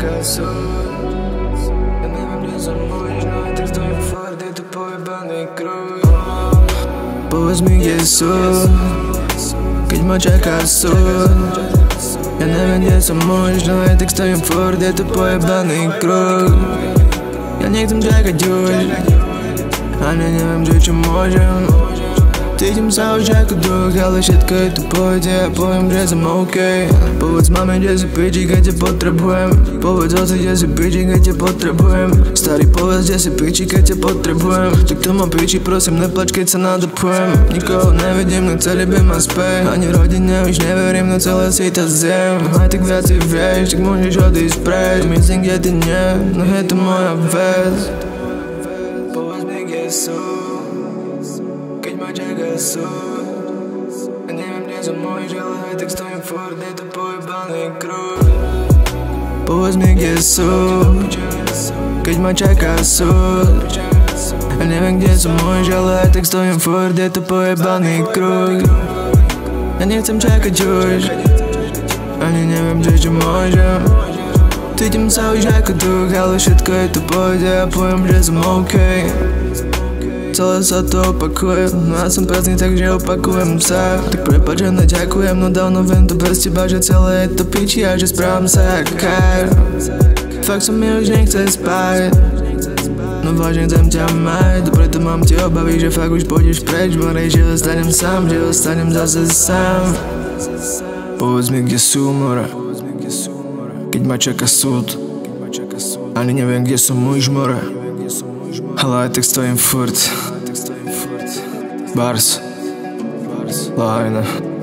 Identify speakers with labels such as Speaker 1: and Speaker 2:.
Speaker 1: čaká súd. Ja neviem, kde som možno, tak stojím furt, je to pojebaný kruh. Povedz mi, kde sú, keď ma čaká súd. Ja neviem, kde som možno, tak stojím furt, je to pojebaný kruh. Ja nechcem čakať už, ani neviem, že čo môžem. Cítim sa už ako druh, ale všetko je tu pohode a poviem, že som OK. Povedz mame, kde si piči, keď ťa potrebujem. Povedz oci, kde si piči, keď ťa potrebujem. Starý, povedz, kde si piči, keď ťa potrebujem. Tak to ma piči, prosím, neplač, keď sa nadopujem. Nikoho nevidím, no celý by ma späť. Ani rodine už neverím, no celé si to zjem. Aj tak viac si vieš, tak môžeš odísť preč. Myslím, kde ty nie, no je to moja vec. Povedz mi, kde sú, keď ma čaká súd. Ja neviem, kde som môj, ale aj tak stojím furt, je to pojebaný kruh. Povedz mi, kde sú, keď ma čaká súd. Ja neviem, kde som môj, ale aj tak stojím furt, je to pojebaný kruh. Ja nechcem čakať už, ani neviem, že čo môžem. Cítim sa už ako duch, ale všetko je tu pohode a poviem, že som OK. Celé sa to opakuje, no ja som prázdny, takže opakujem sa. Tak prepáč, že neďakujem, no dávno viem to bez teba, že celé je to piči a že správam sa jak kár. Fakt sa mi už nechce spať, no vážne chcem ťa mať. Preto mám tie obavy, že fakt už pôjdeš preč. Morej, že ostanem sám, že ostanem zase sám. Povedz mi, kde sú more, keď ma čaká súd. Ani neviem, kde som už more, ale aj tak stojím furt. Bars, Lajna.